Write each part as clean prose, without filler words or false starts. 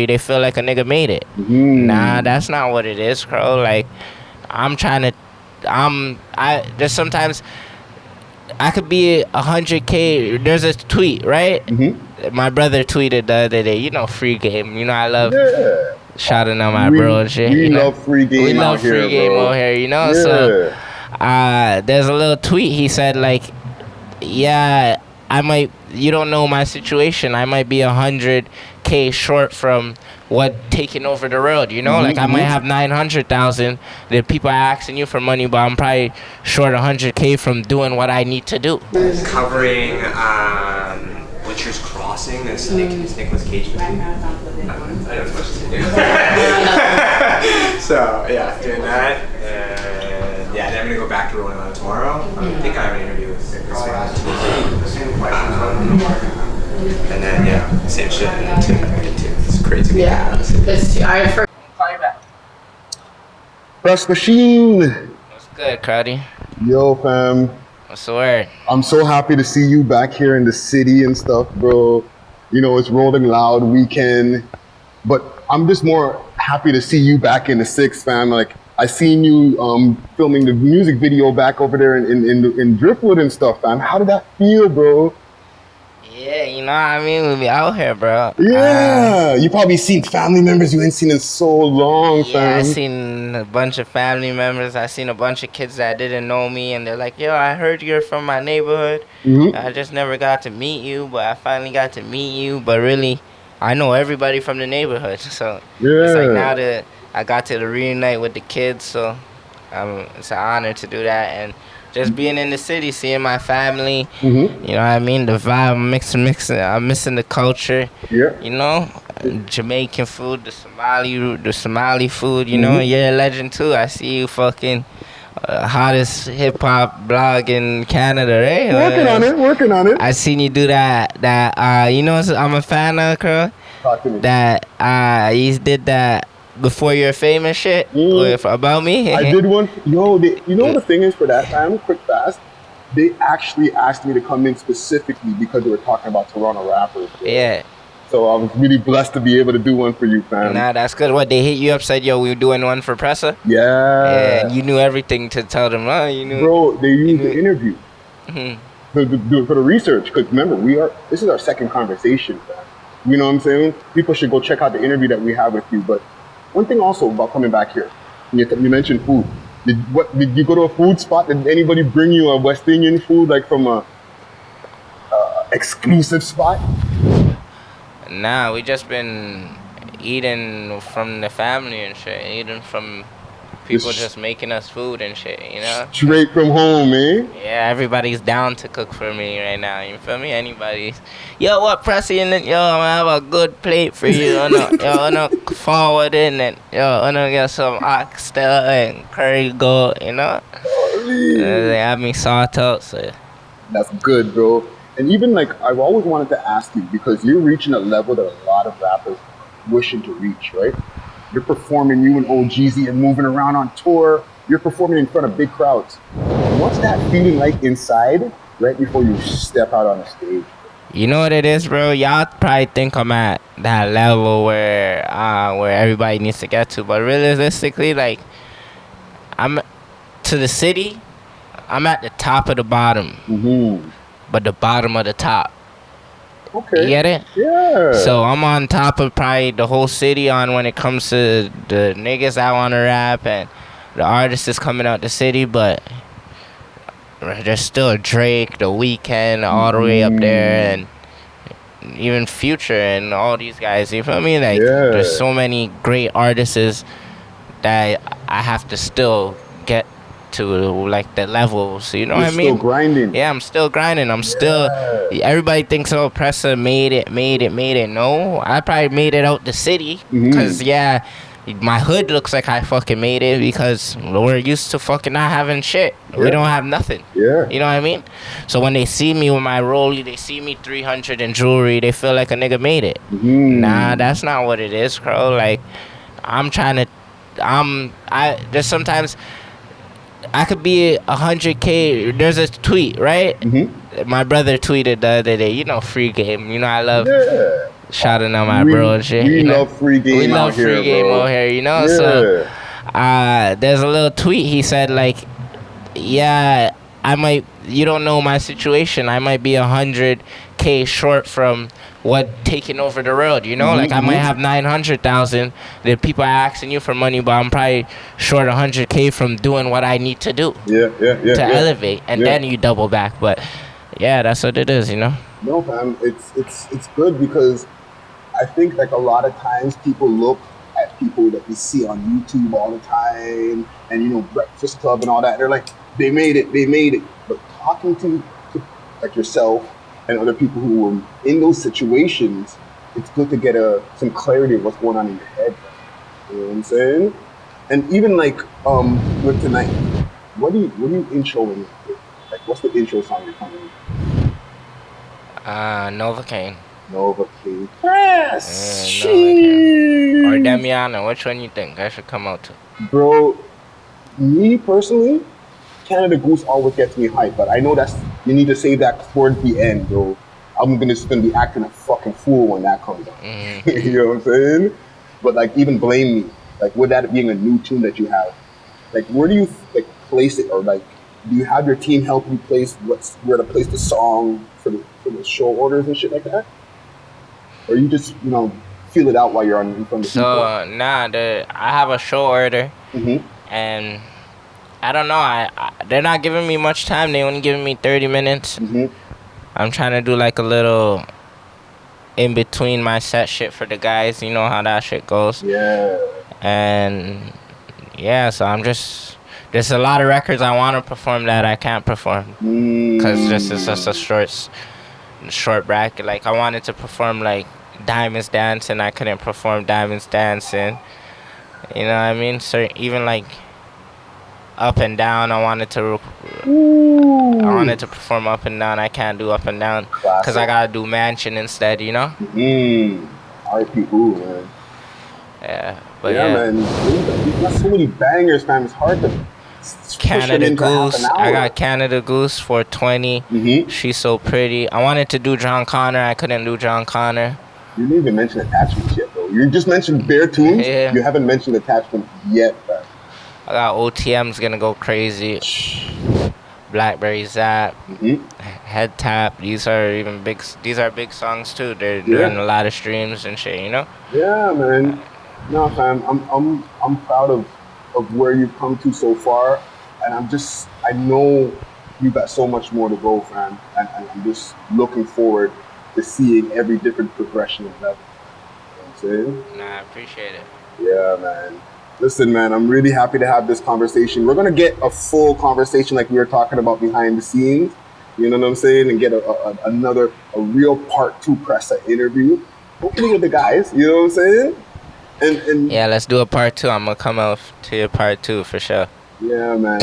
they feel like a nigga made it. Nah, that's not what it is, bro. Like, there's sometimes I could be 100K. There's a tweet, right? My brother tweeted the other day, you know, free game. You know, I love shouting out my bro and shit. We love free game. We love free game out here, you know? So, there's a little tweet. He said, like, yeah, you don't know my situation. I might be 100K short from taking over the world, you know? Like, I might have 900,000. The people are asking you for money, but I'm probably short 100K from doing what I need to do. Covering Butcher's Crossing, this Nicolas Cage movie. I know as much as you do. So, yeah, doing that. And yeah, then I'm going to go back to Rolling On tomorrow. I think I have an interview with Nick this Tuesday. And then, yeah, same shit. It's crazy. Yeah, this too. I heard. Press machine. What's good, Crowdy? Yo, fam. What's the word? I'm so happy to see you back here in the city and stuff, bro. You know, it's Rolling Loud weekend. But I'm just more happy to see you back in the six, fam. Like, I seen you filming the music video back over there in Driftwood and stuff, fam. How did that feel, bro? Yeah, you know what I mean? We be out here, bro. Yeah, you probably seen family members you ain't seen in so long, fam. Yeah, I seen a bunch of family members. I seen a bunch of kids that didn't know me, and they're like, yo, I heard you're from my neighborhood. I just never got to meet you, but I finally got to meet you. But really, I know everybody from the neighborhood. So it's like now that I got to reunite with the kids, so it's an honor to do that. And just being in the city, seeing my family, you know what I mean? The vibe, I'm missing the culture, you know? Jamaican food, the Somali food, you know? You're a legend too. I see you fucking hottest hip-hop blog in Canada, right? Working on it. I seen you do that, you know what I'm a fan of, girl? Talk to me. That, you did that Before You're Famous shit about me. I did one. Yo, you know what the thing is for that time, quick fast? They actually asked me to come in specifically because they were talking about Toronto rappers. Bro. Yeah. So I was really blessed to be able to do one for you, fam. Nah, that's good. What, they hit you up, said, yo, we were doing one for Pressa? Yeah. And you knew everything to tell them, you knew. Bro, they used the interview for the research. Because remember, this is our second conversation, fam. You know what I'm saying? People should go check out the interview that we have with you. But one thing also about coming back here, you mentioned food. Did you go to a food spot? Did anybody bring you a West Indian food, like from a exclusive spot? Nah, we just been eating from the family and shit. Eating from people just making us food and shit, you know? Straight from home, man. Yeah, everybody's down to cook for me right now. You feel me? Anybody's. Yo, what, Pressa? Yo, I'm gonna have a good plate for you. I'm gonna forward in and I'm gonna get some oxtail and curry goat, you know? They have me sought out, so. That's good, bro. And even like, I've always wanted to ask you, because you're reaching a level that a lot of rappers wishing to reach, right? You're performing, you and OGZ and moving around on tour. You're performing in front of big crowds. What's that feeling like inside right before you step out on the stage? You know what it is, bro? Y'all probably think I'm at that level where everybody needs to get to. But realistically, like, I'm to the city, I'm at the top of the bottom. But the bottom of the top. Okay. You get it? Yeah. So I'm on top of probably the whole city on when it comes to the niggas that want to rap and the artists that's coming out the city, but there's still Drake, The Weeknd, all the way up there, and even Future and all these guys. You feel me? Like, there's so many great artists that I have to still get to, like, the levels, you know what I mean? You're still grinding. Yeah, I'm still grinding. I'm still, everybody thinks, oh, Pressa made it. No, I probably made it out the city, because, my hood looks like I fucking made it, because we're used to fucking not having shit. We don't have nothing. Yeah. You know what I mean? So when they see me with my rollie, they see me 300 in jewelry, they feel like a nigga made it. Nah, that's not what it is, bro. Like, there's sometimes I could be 100K. There's a tweet, right? My brother tweeted the other day, you know, free game. You know, I love shouting out my bro and shit. We you know? love free game. We love out here, free game bro. out here, you know. Yeah. So there's a little tweet. He said like, yeah, you don't know my situation. I might be 100K short from what taking over the world, you know? Like I might have 900,000. The people are asking you for money, but I'm probably short 100K from doing what I need to do. To elevate, and then you double back. But yeah, that's what it is, you know? No, fam, it's good because I think like a lot of times people look at people that we see on YouTube all the time and, you know, Breakfast Club and all that. They're like, they made it. But talking to like yourself and other people who were in those situations, it's good to get some clarity of what's going on in your head. You know what I'm saying? And even like with tonight, what are you introing with? Like, what's the intro song you're coming with? Novocaine. Novocaine. Yes. Or Damiano. Which one you think I should come out to? Bro, me personally, Canada Goose always gets me hyped, but I know you need to save that towards the end, bro. I'm just gonna be acting a fucking fool when that comes out. You know what I'm saying? But like, even Blame Me, like with that being a new tune that you have, like where do you like place it, or like do you have your team help you place where to place the song for the show orders and shit like that, or you just feel it out while you're in front of the people? I have a show order, and I don't know. They're not giving me much time. They only giving me 30 minutes. I'm trying to do like a little in between my set shit for the guys. You know how that shit goes. Yeah. And yeah, so I'm just. There's a lot of records I want to perform that I can't perform because this is just a short bracket. Like I wanted to perform like Diamonds Dancing, I couldn't perform Diamonds Dancing. You know what I mean? So even like Up and Down, I wanted to perform Up and Down. I can't do Up and Down because I gotta do Mansion instead. You know? R.I.P. Man. Yeah, but yeah, man. You got so many bangers, man. It's hard to. Canada Goose. I got Canada Goose for 20. She's so pretty. I wanted to do John Connor. I couldn't do John Connor. You didn't even mention Attachment yet, though. You just mentioned bare tunes. Yeah. You haven't mentioned Attachment yet, man. I got OTM's gonna go crazy. Blackberry Zap, Head Tap. These are big songs too. They're doing a lot of streams and shit. You know? Yeah, man. No, fam. I'm proud of where you've come to so far, and I know you got so much more to go, fam, and I'm just looking forward to seeing every different progression of level. You know what I'm saying? Nah, I appreciate it. Yeah, man. Listen, man, I'm really happy to have this conversation. We're gonna get a full conversation like we were talking about behind the scenes, you know what I'm saying, and get a real part 2 Pressa interview, hopefully with the guys, you know what I'm saying? And yeah, let's do a part 2. I'm gonna come out to your part 2 for sure. Yeah, man.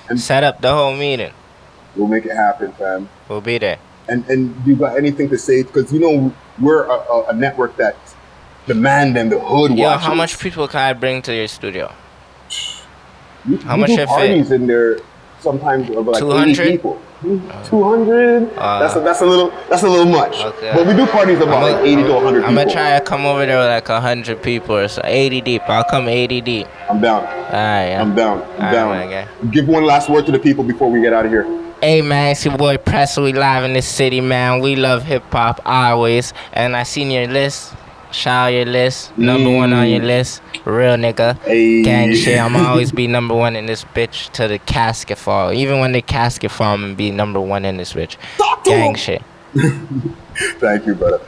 And set up the whole meeting. We'll make it happen, fam. We'll be there. And do you got anything to say? Because we're a network that demand and the hood watches. Yo, how much people can I bring to your studio? How much do parties in there sometimes of like 200 people. 200? That's a little much. Okay. But we do parties about like 80 to 100 people. I'm gonna try to come over there with like 100 people or so. 80 deep. I'll come 80 deep. I'm down. Alright, yeah. I'm down. Alright, Give one last word to the people before we get out of here. Hey man, it's your boy Pressa. We live in this city, man. We love hip hop always. And I seen your list. Shout out your list. Number 1 on your list. Real nigga. Hey. Gang shit. I'ma always be number 1 in this bitch to the casket fall. Even when the casket fall, I'ma be number 1 in this bitch. Gang shit. Thank you, brother.